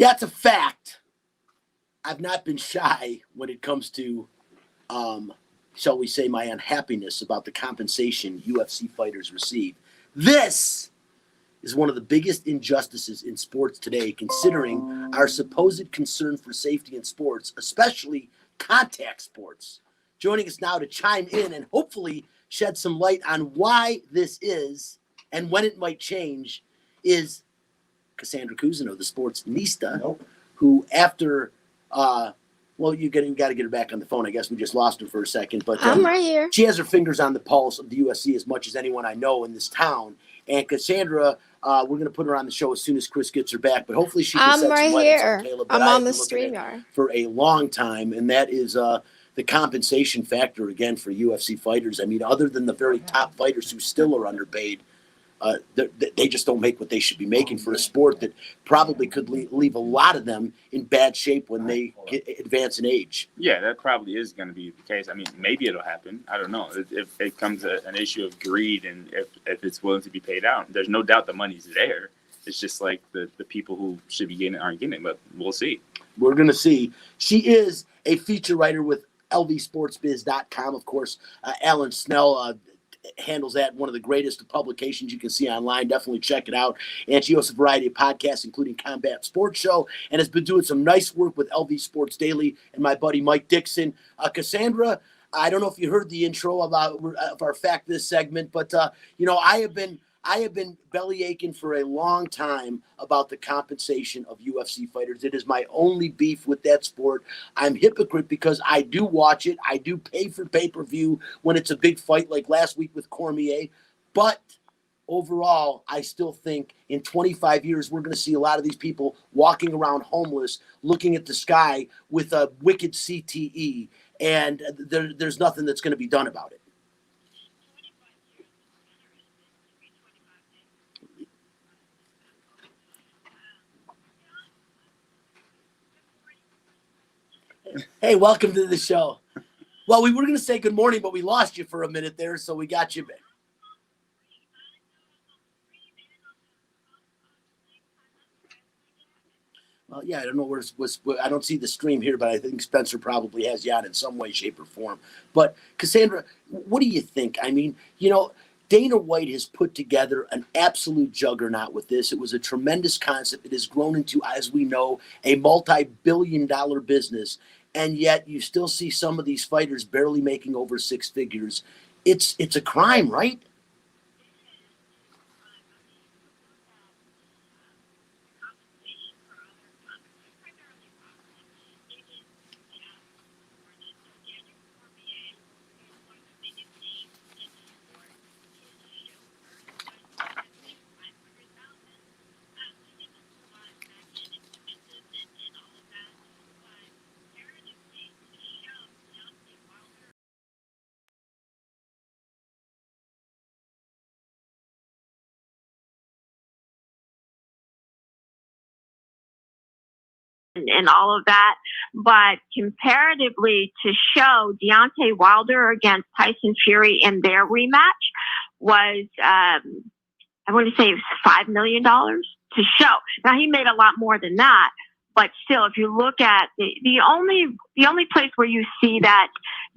Yeah, it's a fact. I've not been shy when it comes to, shall we say, my unhappiness about the compensation UFC fighters receive. This is one of the biggest injustices in sports today, considering our supposed concern for safety in sports, especially contact sports. Joining us now to chime in and hopefully shed some light on why this is and when it might change is Cassandra Cousineau, the Sportsnista, who after, you got to get her back on the phone. I guess we just lost her for a second. But I'm right here. She has her fingers on the pulse of the UFC as much as anyone I know in this town. And Cassandra, we're going to put her on the show as soon as Chris gets her back. But hopefully she can I'm set right some light here. on Caleb. I'm on the StreamYard For a long time, and that is the compensation factor again for UFC fighters. I mean, other than the very top fighters who still are underpaid, they just don't make what they should be making for a sport that probably could leave a lot of them in bad shape when they advance in age. Yeah, that probably is going to be the case. I mean, maybe it'll happen. I don't know. If it comes an issue of greed and if it's willing to be paid out, there's no doubt the money's there. It's just like the people who should be getting it aren't getting it, but we'll see. We're going to see. She is a feature writer with lvsportsbiz.com. Of course, Alan Snell handles that, one of the greatest publications you can see online. Definitely check it out. And she hosts a variety of podcasts, including Combat Sports Show, and has been doing some nice work with LV Sports Daily and my buddy Mike Dixon. Cassandra, I don't know if you heard the intro of our Fact This segment, but I have been belly aching for a long time about the compensation of UFC fighters. It is my only beef with that sport. I'm hypocrite because I do watch it. I do pay for pay-per-view when it's a big fight like last week with Cormier. But overall, I still think in 25 years, we're going to see a lot of these people walking around homeless, looking at the sky with a wicked CTE, and there's nothing that's going to be done about it. Hey, welcome to the show. Well, we were going to say good morning, but we lost you for a minute there, so we got you back. Well, yeah, I don't know where I don't see the stream here, but I think Spencer probably has you on in some way, shape, or form. But Cassandra, what do you think? I mean, Dana White has put together an absolute juggernaut with this. It was a tremendous concept. It has grown into, as we know, a multi-billion-dollar business. And yet you still see some of these fighters barely making over six figures. It's a crime, right? And all of that, but comparatively to show Deontay Wilder against Tyson Fury in their rematch was, I want to say it was $5 million to show. Now he made a lot more than that, but still, if you look at the only place where you see that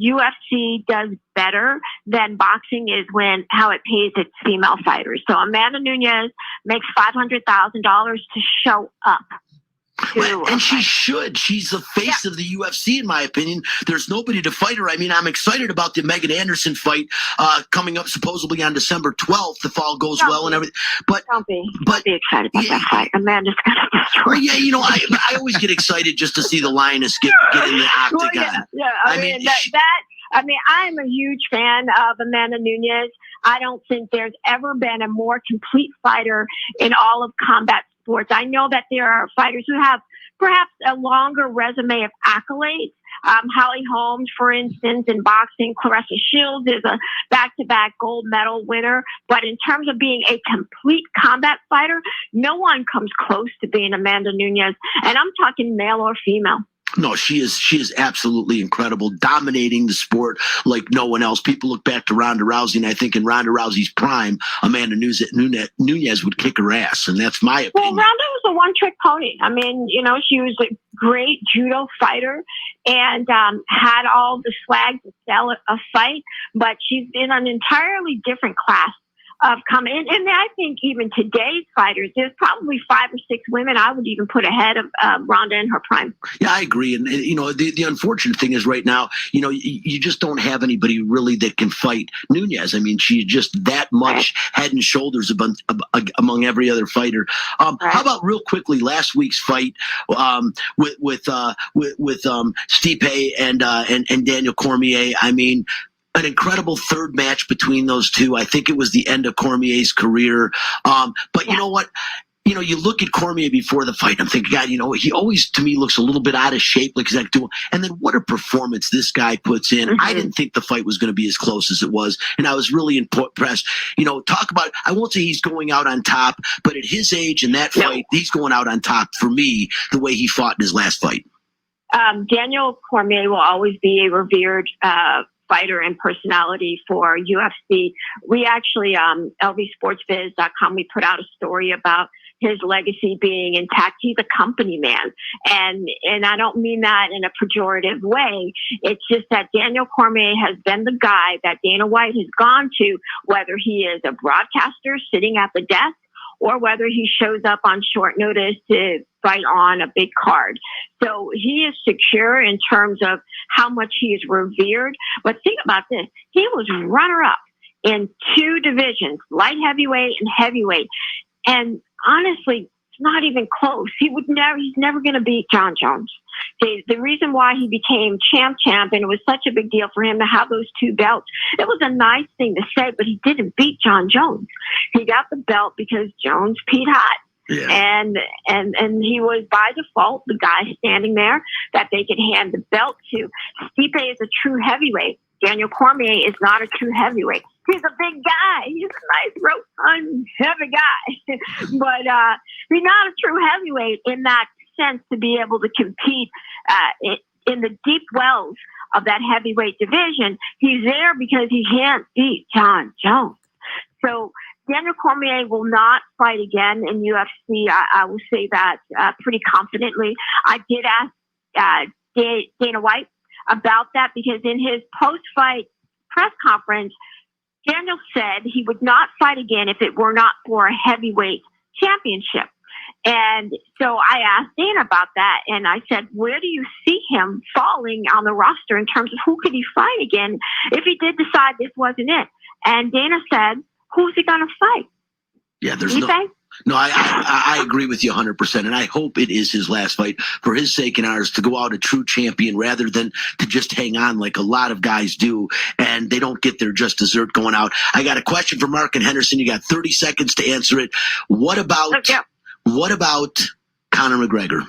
UFC does better than boxing is how it pays its female fighters. So Amanda Nunes makes $500,000 to show up. And she should. She's the face of the UFC, in my opinion. There's nobody to fight her. I mean, I'm excited about the Megan Anderson fight coming up supposedly on December 12th, if all goes well and everything. But don't be excited about that fight. Amanda's gonna destroy. Well, yeah, I always get excited just to see the lioness get in the octagon. Well, I mean, I'm a huge fan of Amanda Nunes. I don't think there's ever been a more complete fighter in all of combat sports. I know that there are fighters who have perhaps a longer resume of accolades. Holly Holmes, for instance, in boxing, Clarissa Shields is a back-to-back gold medal winner. But in terms of being a complete combat fighter, no one comes close to being Amanda Nunes. And I'm talking male or female. No, she is absolutely incredible, dominating the sport like no one else. People look back to Ronda Rousey, and I think in Ronda Rousey's prime, Amanda Nunes would kick her ass, and that's my opinion. Well, Ronda was was a one-trick pony. I mean, she was a great judo fighter and had all the swag to sell a fight, but she's in an entirely different class of coming. And I think even today's fighters, there's probably 5 or 6 women I would even put ahead of Ronda in her prime. Yeah, I agree. And the unfortunate thing is right now, you just don't have anybody really that can fight Nunez. I mean, she's just that much head and shoulders among every other fighter. How about real quickly last week's fight with Stipe and Daniel Cormier? I mean, an incredible third match between those two. I think it was the end of Cormier's career. But you know what? You look at Cormier before the fight, and I'm thinking, God, he always, to me, looks a little bit out of shape. Like he's like doing, and then what a performance this guy puts in. I didn't think the fight was going to be as close as it was, and I was really impressed. Talk about, I won't say he's going out on top, but at his age in that fight, he's going out on top for me, the way he fought in his last fight. Daniel Cormier will always be a revered fighter and personality for UFC. We actually, LVSportsBiz.com, we put out a story about his legacy being intact. He's a company man. And I don't mean that in a pejorative way. It's just that Daniel Cormier has been the guy that Dana White has gone to, whether he is a broadcaster sitting at the desk or whether he shows up on short notice to fight on a big card. So he is secure in terms of how much he is revered. But think about this. He was runner-up in 2 divisions, light heavyweight and heavyweight. And honestly, it's not even close. He's never going to beat John Jones. The reason why he became champ, and it was such a big deal for him to have those 2 belts, it was a nice thing to say, but he didn't beat John Jones. He got the belt because Jones peed hot. Yeah. And he was by default the guy standing there that they could hand the belt to. Stipe is a true heavyweight. Daniel Cormier is not a true heavyweight. He's a big guy. He's a nice, rotund, heavy guy. But he's not a true heavyweight in that sense to be able to compete in the deep wells of that heavyweight division. He's there because he can't beat John Jones. So Daniel Cormier will not fight again in UFC. I will say that pretty confidently. I did ask Dana White about that because in his post-fight press conference, Daniel said he would not fight again if it were not for a heavyweight championship. And so I asked Dana about that, and I said, where do you see him falling on the roster in terms of who could he fight again if he did decide this wasn't it? And Dana said, who's he going to fight? Yeah, there's no, I agree with you 100%, and I hope it is his last fight for his sake and ours to go out a true champion rather than to just hang on like a lot of guys do, and they don't get their just dessert going out. I got a question for Mark and Henderson. You got 30 seconds to answer it. What about Conor McGregor?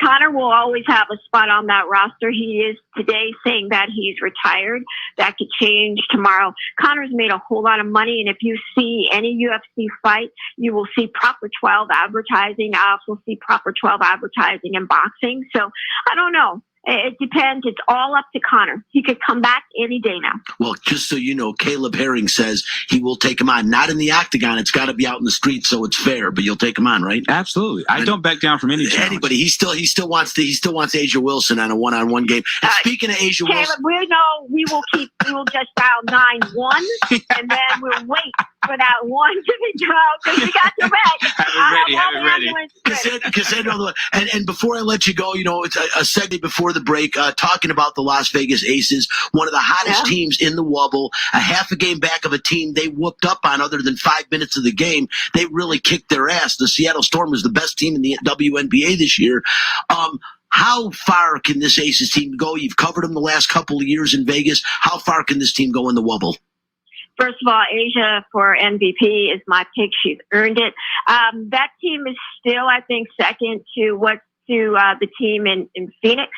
Conor will always have a spot on that roster. He is today saying that he's retired. That could change tomorrow. Conor's made a whole lot of money, and if you see any UFC fight, you will see Proper 12 advertising. I also see Proper 12 advertising in boxing. So I don't know. It depends. It's all up to Conor. He could come back any day now. Well, just so you know, Caleb Herring says he will take him on. Not in the octagon. It's got to be out in the street, so it's fair. But you'll take him on, right? Absolutely. I don't back down from any challenge. Anybody. He still wants Asia Wilson on a one-on-one game. And speaking of Asia Caleb, Wilson, we know we will just dial 9-1, and then we'll wait for that one to be dialed because we got the ready. And before I let you go, it's a segment before the break, talking about the Las Vegas Aces, one of the hottest teams in the wubble, a half a game back of a team they whooped up on other than 5 minutes of the game. They really kicked their ass. The Seattle Storm was the best team in the WNBA this year. How far can this Aces team go? You've covered them the last couple of years in Vegas. How far can this team go in the wubble? First of all, Asia for MVP is my pick. She's earned it. That team is still, I think, second to the team in Phoenix.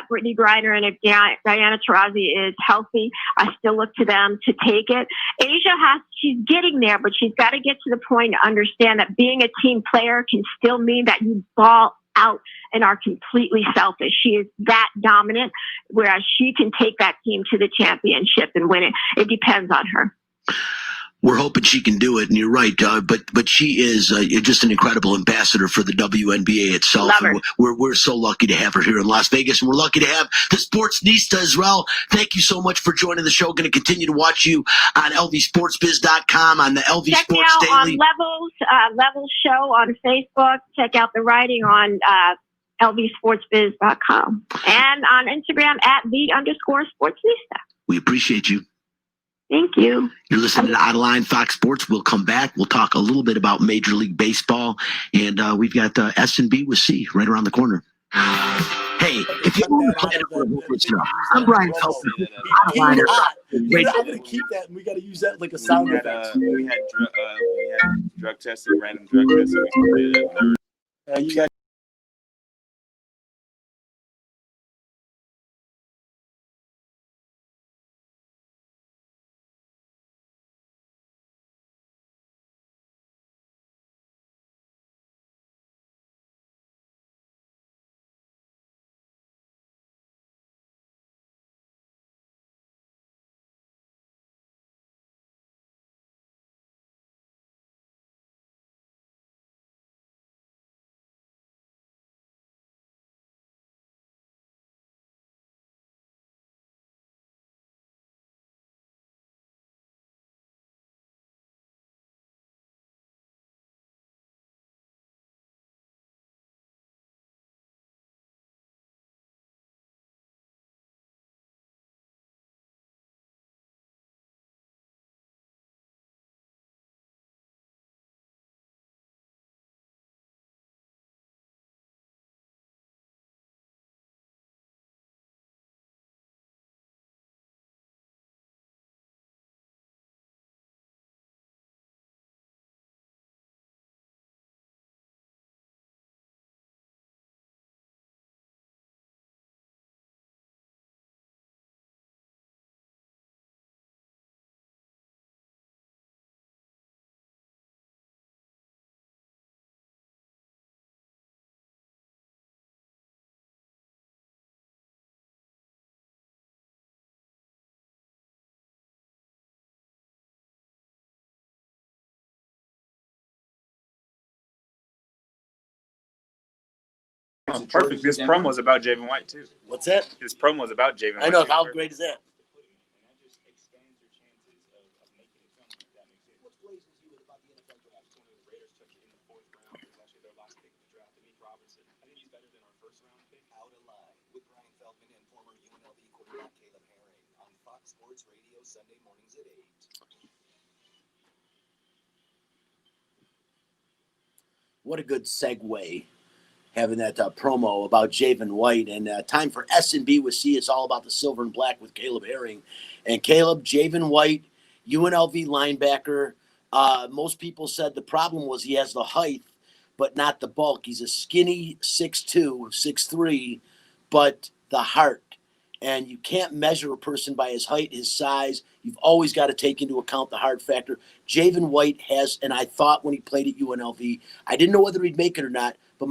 Brittany Griner, and if Diana Taurasi is healthy, I still look to them to take it. Asia she's getting there, but she's got to get to the point to understand that being a team player can still mean that you ball out and are completely selfish. She is that dominant, whereas she can take that team to the championship and win it. It depends on her. We're hoping she can do it, and you're right. But she is just an incredible ambassador for the WNBA itself. Love her. And we're so lucky to have her here in Las Vegas, and we're lucky to have the Sportsnista as well. Thank you so much for joining the show. Going to continue to watch you on LVSportsBiz.com, on the LV Check me Sports out Daily. on Levels Show on Facebook. Check out the writing on LVSportsBiz.com and on Instagram at @the_Sportsnista. We appreciate you. Thank you. You're listening to Out of Line Fox Sports. We'll come back. We'll talk a little bit about Major League Baseball, and we've got S&B with C right around the corner. Hey, if you want to play it, I'm Bryan and Caleb. Out of Line. I'm gonna keep that, and we got to use that like a sound We effect. had drug testing, random drug testing. We did it. You got Oh, perfect. This promo was about Javen White too. what's that? This promo was about Javen White. I know. too. How great is that? What a good segue, having that promo about Javen White. And time for S&B with C. It's all about the silver and black with Caleb Herring. And Caleb, Javen White, UNLV linebacker. Most people said the problem was he has the height, but not the bulk. He's a skinny 6'2", 6'3", but the heart. And you can't measure a person by his height, his size. You've always got to take into account the heart factor. Javen White has, and I thought when he played at UNLV, I didn't know whether he'd make it or not, but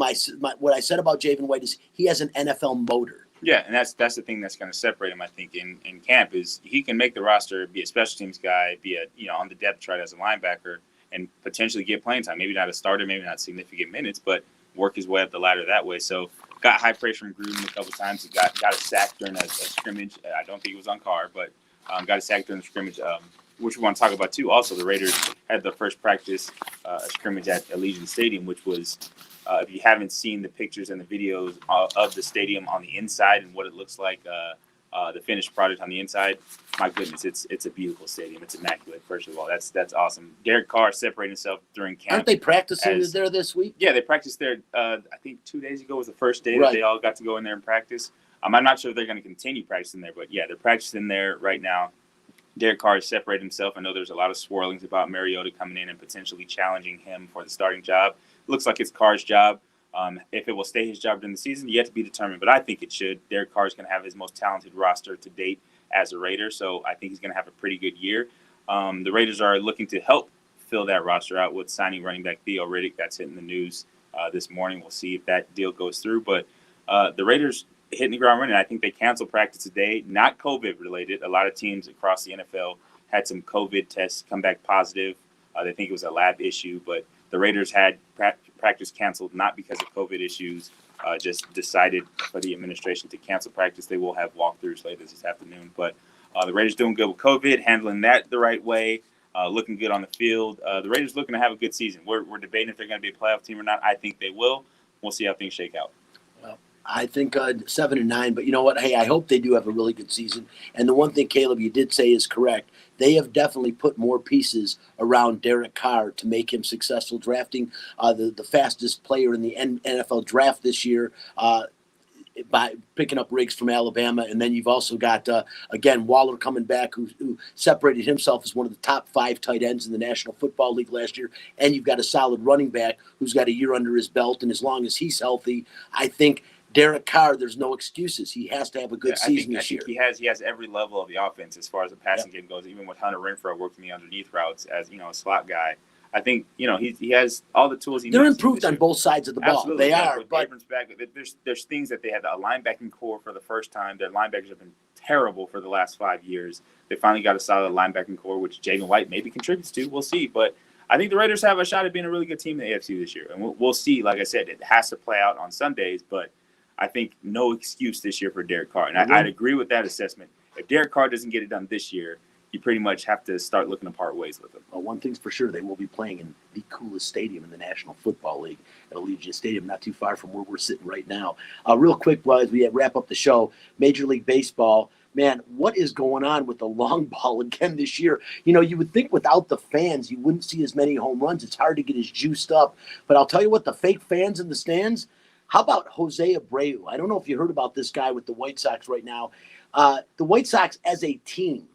what I said about Javen White is he has an NFL motor. Yeah, and that's the thing that's going to separate him, I think, in camp is he can make the roster, be a special teams guy, be on the depth chart as a linebacker, and potentially get playing time. Maybe not a starter, maybe not significant minutes, but work his way up the ladder that way. So got high praise from Gruden a couple times. He got a sack during a scrimmage. I don't think it was on Carr, but got a sack during the scrimmage, which we want to talk about too. Also, the Raiders had the first practice scrimmage at Allegiant Stadium, which was, if you haven't seen the pictures and the videos of the stadium on the inside and what it looks like, the finished product on the inside, my goodness, it's a beautiful stadium. It's immaculate. First of all, that's awesome. Derek Carr separated himself during camp. Aren't they practicing there this week? Yeah, they practiced there. I think 2 days ago was the first day Right. that they all got to go in there and practice. I'm not sure if they're going to continue practicing there, but yeah, they're practicing there right now. Derek Carr has separated himself. I know there's a lot of swirlings about Mariota coming in and potentially challenging him for the starting job. It looks like it's Carr's job. If it will stay his job during the season, yet to be determined, but I think it should. Derek Carr is going to have his most talented roster to date as a Raider, so I think he's going to have a pretty good year. The Raiders are looking to help fill that roster out with signing running back Theo Riddick. That's hitting the news this morning. We'll see if that deal goes through, but the Raiders hitting the ground running. I think they canceled practice today, not COVID related. A lot of teams across the NFL had some COVID tests come back positive. They think it was a lab issue, but the Raiders had practice canceled, not because of COVID issues, just decided for the administration to cancel practice. They will have walkthroughs later this afternoon, but the Raiders doing good with COVID, handling that the right way, looking good on the field. The Raiders looking to have a good season. We're debating if they're going to be a playoff team or not. I think they will. We'll see how things shake out. Well, I think 7-9, but you know what? Hey, I hope they do have a really good season. And the one thing, Caleb, you did say is correct. They have definitely put more pieces around Derek Carr to make him successful, drafting the fastest player in the NFL draft this year by picking up Riggs from Alabama. And then you've also got, again, Waller coming back, who separated himself as one of the top 5 tight ends in the National Football League last year. And you've got a solid running back who's got a year under his belt. And as long as he's healthy, I think Derek Carr, there's no excuses. He has to have a good season this year. He has every level of the offense as far as the passing game goes, even with Hunter Renfrow working the underneath routes as, a slot guy. I think, he has all the tools he needs. They're improved on both sides of the ball. Absolutely, they are. But Abrams back, there's things that they had a linebacking core for the first time. Their linebackers have been terrible for the last 5 years. They finally got a solid linebacking core, which Jaden White maybe contributes to. We'll see. But I think the Raiders have a shot at being a really good team in the AFC this year. And we'll see. Like I said, it has to play out on Sundays, but I think no excuse this year for Derek Carr. And I'd agree with that assessment. If Derek Carr doesn't get it done this year, you pretty much have to start looking to part ways with him. Well, one thing's for sure, they will be playing in the coolest stadium in the National Football League at Allegiant Stadium, not too far from where we're sitting right now. Real quick, as we wrap up the show, Major League Baseball, man, what is going on with the long ball again this year? You would think without the fans, you wouldn't see as many home runs. It's hard to get as juiced up. But I'll tell you what, the fake fans in the stands, how about Jose Abreu? I don't know if you heard about this guy with the White Sox right now. The White Sox as a team,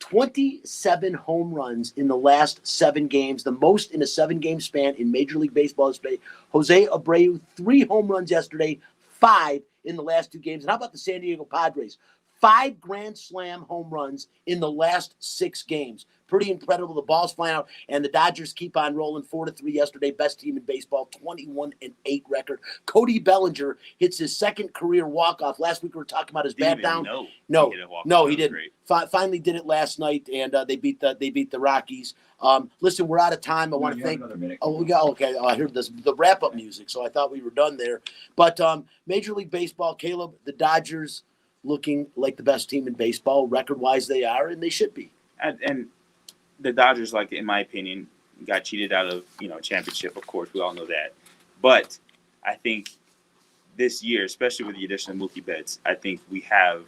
27 home runs in the last 7 games, the most in a 7-game span in Major League Baseball history. Jose Abreu, 3 home runs yesterday, 5 in the last 2 games. And how about the San Diego Padres? 5 Grand Slam home runs in the last 6 games. Pretty incredible. The ball's flying out, and the Dodgers keep on rolling 4-3 yesterday. Best team in baseball, 21-8 record. Cody Bellinger hits his 2nd career walk-off. Last week we were talking about his bat down. No, he didn't. Finally did it last night, and they beat the Rockies. Listen, we're out of time. I want to thank. We got okay. I heard the wrap-up music, so I thought we were done there. But Major League Baseball, Caleb, the Dodgers looking like the best team in baseball, record-wise they are, and they should be. And the Dodgers, like in my opinion, got cheated out of a championship. Of course, we all know that. But I think this year, especially with the addition of Mookie Betts, I think we have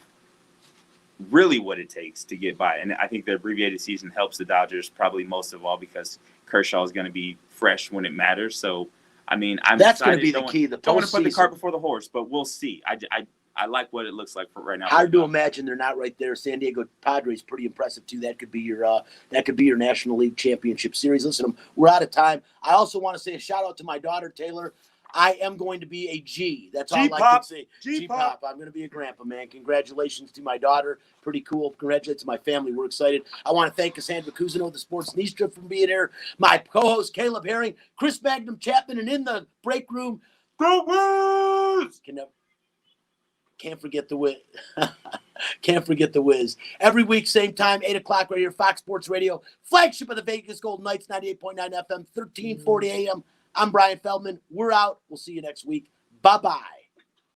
really what it takes to get by. And I think the abbreviated season helps the Dodgers probably most of all because Kershaw is going to be fresh when it matters. So, I mean, that's going to be the key. Don't want to put the cart before the horse, but we'll see. I like what it looks like for right now. Hard to imagine they're not right there. San Diego Padres pretty impressive too. That could be your National League Championship Series. Listen, we're out of time. I also want to say a shout out to my daughter Taylor. I am going to be a G. That's all I can say. G-Pop. I'm going to be a grandpa, man. Congratulations to my daughter. Pretty cool. Congratulations to my family. We're excited. I want to thank Cassandra Cousineau, the Sportsnista, for being here. My co-host Caleb Herring, Chris Magnum Chapman, and in the break room, Go Wiz! Can't forget the Wiz. Can't forget the Wiz. Every week, same time, 8 o'clock right here, Fox Sports Radio, flagship of the Vegas Golden Knights, 98.9 FM, 1340 AM. I'm Brian Feldman. We're out. We'll see you next week. Bye-bye.